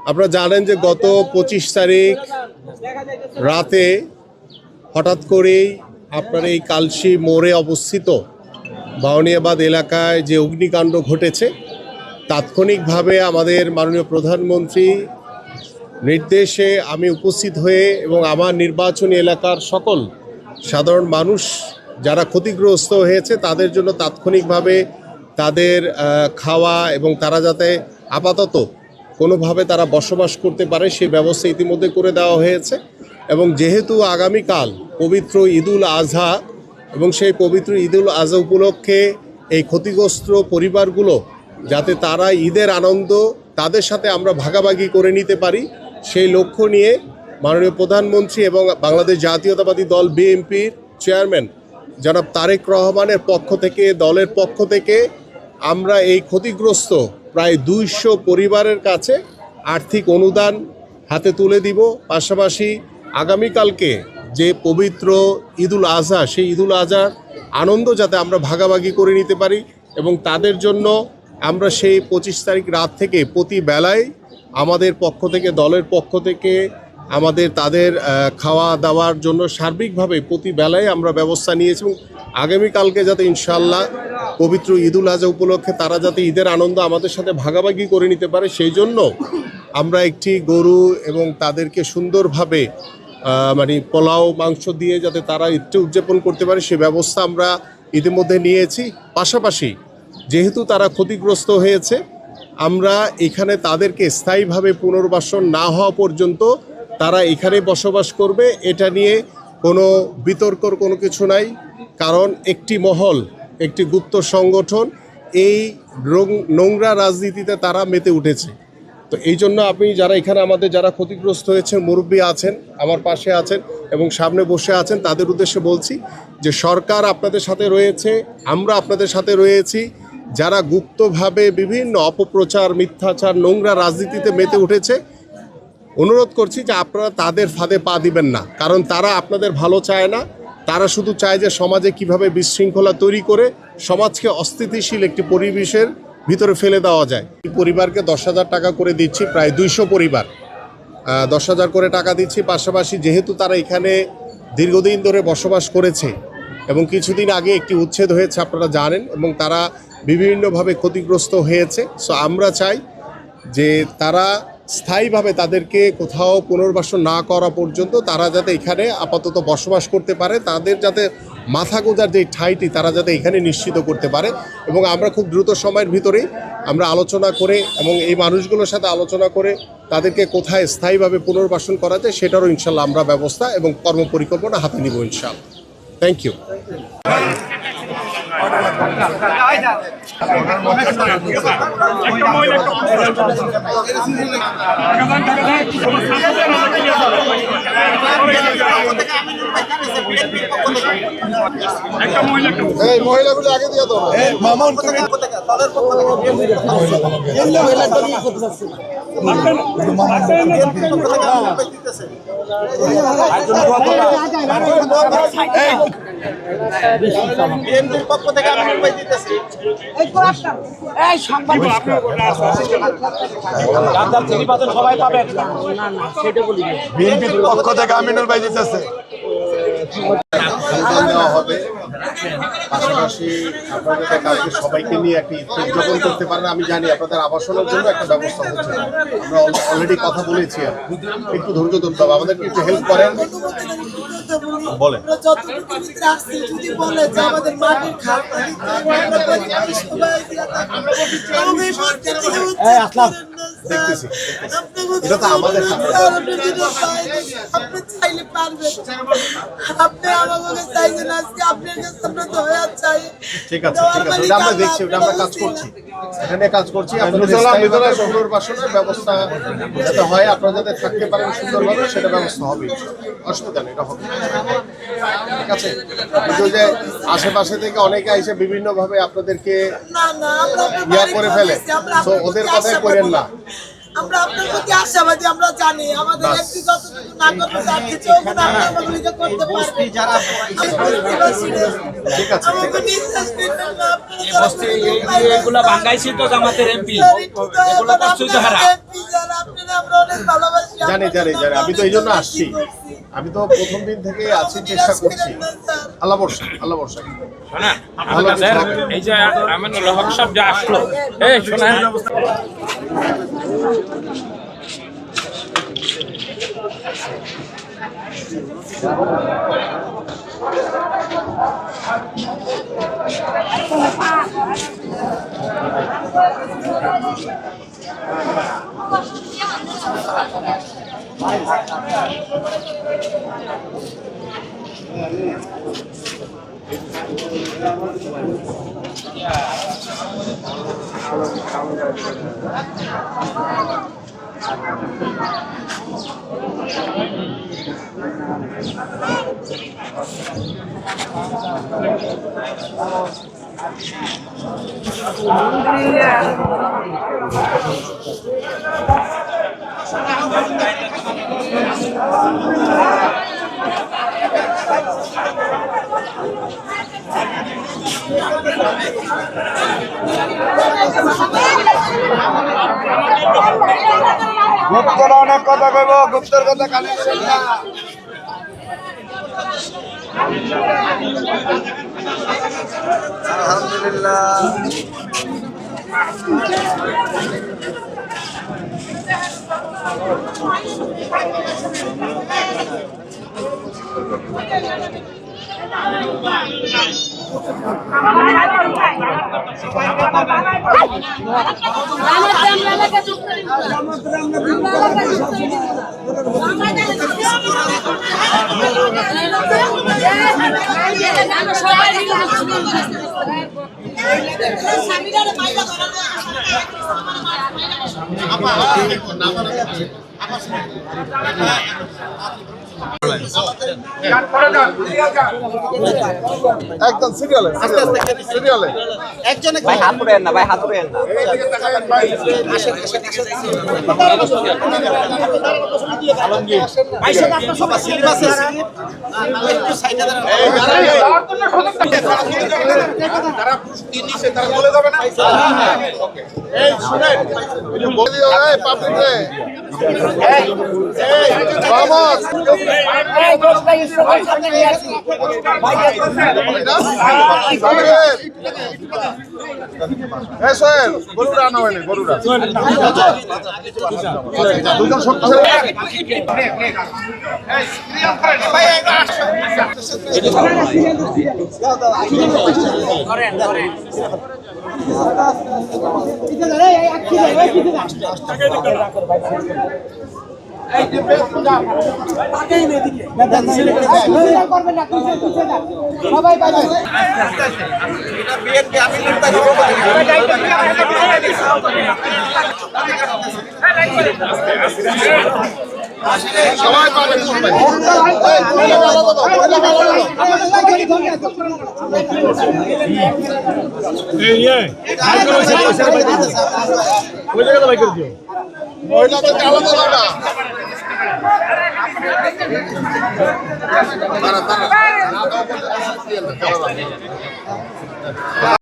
আপনারা জানেন যে গত 25 তারিখ রাতে হঠাৎ করেই আপনার এই কালশি মোড়ে অবস্থিত বাউনিয়াবাদ এলাকায় যে অগ্নিকাণ্ড ঘটেছে, তাৎক্ষণিকভাবে আমাদের মাননীয় প্রধানমন্ত্রী নির্দেশে আমি উপস্থিত হয়ে এবং আমার নির্বাচনী এলাকার সকল সাধারণ মানুষ যারা ক্ষতিগ্রস্ত হয়েছে তাদের জন্য তাৎক্ষণিকভাবে তাদের খাওয়া এবং তারা যাতে আপাতত কোনোভাবে তারা বসবাস করতে পারে সেই ব্যবস্থা ইতিমধ্যে করে দেওয়া হয়েছে। এবং যেহেতু আগামীকাল পবিত্র ঈদুল আজহা এবং সেই পবিত্র ঈদুল আজহা উপলক্ষে এই ক্ষতিগ্রস্ত পরিবারগুলো যাতে তারা ঈদের আনন্দ তাদের সাথে আমরা ভাগাভাগি করে নিতে পারি, সেই লক্ষ্য নিয়ে মাননীয় প্রধানমন্ত্রী এবং বাংলাদেশ জাতীয়তাবাদী দল বিএনপির চেয়ারম্যান জনাব তারেক রহমানের পক্ষ থেকে, দলের পক্ষ থেকে আমরা এই ক্ষতিগ্রস্ত প্রায় 200 পরিবারের কাছে আর্থিক অনুদান হাতে তুলে দিব। পাশাপাশি আগামীকালকে যে পবিত্র ঈদুল আজহা, সেই ঈদুল আজহার আনন্দ যাতে আমরা ভাগাভাগি করে নিতে পারি এবং তাদের জন্য আমরা সেই 25 তারিখ রাত থেকে প্রতি বেলায় আমাদের পক্ষ থেকে, দলের পক্ষ থেকে আমাদের তাদের খাওয়া দাওয়ার জন্য সার্বিকভাবে প্রতি বেলায় আমরা ব্যবস্থা নিয়েছি এবং আগামীকালকে যাতে ইনশাল্লাহ পবিত্র ঈদুল আজহা উপলক্ষে তারা যাতে ঈদের আনন্দ আমাদের সাথে ভাগাভাগি করে নিতে পারে, সেই জন্য আমরা একটি গরু এবং তাদেরকে সুন্দরভাবে মানে পোলাও মাংস দিয়ে যাতে তারা ঈদটা উদযাপন করতে পারে সে ব্যবস্থা আমরা ইতিমধ্যে নিয়েছি। পাশাপাশি যেহেতু তারা ক্ষতিগ্রস্ত হয়েছে, আমরা এখানে তাদেরকে স্থায়ীভাবে পুনর্বাসন না হওয়া পর্যন্ত তারা এখানে বসবাস করবে, এটা নিয়ে কোনো বিতর্কর কোনো কিছু নাই। কারণ একটি মহল, একটি গুপ্ত সংগঠন এই নোংরা রাজনীতিতে তারা মেতে উঠেছে। তো এই জন্য আপনি যারা এখানে আমাদের যারা ক্ষতিগ্রস্ত হয়েছে, মুরব্বী আছেন, আমার পাশে আছেন এবং সামনে বসে আছেন, তাদের উদ্দেশ্যে বলছি যে সরকার আপনাদের সাথে রয়েছে, আমরা আপনাদের সাথে রয়েছি। যারা গুপ্তভাবে বিভিন্ন অপপ্রচার, মিথ্যাচার, নোংরা রাজনীতিতে মেতে উঠেছে, অনুরোধ করছি যে আপনারা তাদের ফাঁদে পা দিবেন না। কারণ তারা আপনাদের ভালো চায় না, তারা শুধু চায় যে সমাজে কিভাবে বিশৃঙ্খলা তৈরি করে সমাজকে অস্থিতিশীল একটি পরিবেশের ভিতরে ফেলে দেওয়া যায়। এই পরিবারকে 10,000 টাকা করে দিচ্ছি, প্রায় 200 পরিবার 10,000 করে টাকা দিচ্ছি। পাশাপাশি যেহেতু তারা এখানে দীর্ঘদিন ধরে বসবাস করেছে এবং কিছুদিন আগে একটি উচ্ছেদ হয়েছে আপনারা জানেন, এবং তারা বিভিন্নভাবে ক্ষতিগ্রস্ত হয়েছে। সো আমরা চাই যে তারা স্থায়ীভাবে তাদেরকে কোথাও পুনর্বাসন না করা পর্যন্ত তারা যাতে এখানে আপাতত বসবাস করতে পারে, তাদের যাতে মাথা গোঁজার যে ঠাঁইটি তারা যাতে এখানে নিশ্চিত করতে পারে। এবং আমরা খুব দ্রুত সময়ের ভিতরেই আমরা আলোচনা করে এবং এই মানুষগুলোর সাথে আলোচনা করে তাদেরকে কোথায় স্থায়ীভাবে পুনর্বাসন করা যায় সেটারও ইনশাল্লাহ আমরা ব্যবস্থা এবং কর্মপরিকল্পনা হাতে নিব ইনশাল্লাহ। Thank you. মহিলাগুলো আগে দিয়ে দাও। সবাই পাবেন, বিএনপির পক্ষ থেকে আমিনুল ভাই দিতেছে। দেওয়া হবে। পাশাপাশি আপনাদের কালকে সবাইকে নিয়ে একটি উদযাপন করতে পারেন। আমি জানি আপনাদের আবাসনের জন্য একটা ব্যবস্থা হচ্ছে, আমরা অলরেডি কথা বলেছি। একটু ধৈর্য ধরতে হবে, আমাদেরকে একটু হেল্প করেন। বলেন দেখতেছি, এটা তো আমাদের ঠিক আছে, ওটা আমরা দেখছি, ওটা আমরা কাজ করছি, এখানে কাজ করছি। পুনর্বাসনের ব্যবস্থা যাতে হয়, আপনারা যাতে থাকতে পারেন সুন্দরভাবে সেটা ব্যবস্থা হবে, অসুবিধা নেই, এটা হবে। ঠিক আছে, যে আশেপাশে থেকে অনেকে এসে বিভিন্ন ভাবে আপনাদেরকে ইয়া করে ফেলে, তো ওদের কথাই করেন না। আমরা আপনার প্রতি আশাবাদী, আমরা জানি আমাদের একটি যতটুকু না করতে যাচ্ছে চোখ না আমাদেরকে করতে পারবে যারা ঠিক আছে, এগুলা বাঙ্গাইছি তো জামাতের এমপি, এগুলা কষ্ট হারা আপনারা আমরা অনেক ভালোবাসি। জানি জানি জানি, আমি তো এই জন্য আসছি, আমি তো প্রথম দিন থেকে আছি, চেষ্টা করছি। আল্লাহ ভরসা, আল্লাহ ভরসা। শোনেন আপনার কাছে এই যে আমিনুল হক সাহেব যে আসলো, এই শোনেন গুপ্তর অনেক কথা কইব, গুপ্তর কথা কানে নেবেন না। আলহামদুলিল্লাহ। একদম সিরিয়ালে সিরিয়ালে ভাই হাত উড়েন না, ভাই হাত উড়েন না। গরুরা আনা হয়নি, গরুরা দুজন সবাই পাবেন, মহিলাদেরকে আলাদা দাও না। তারা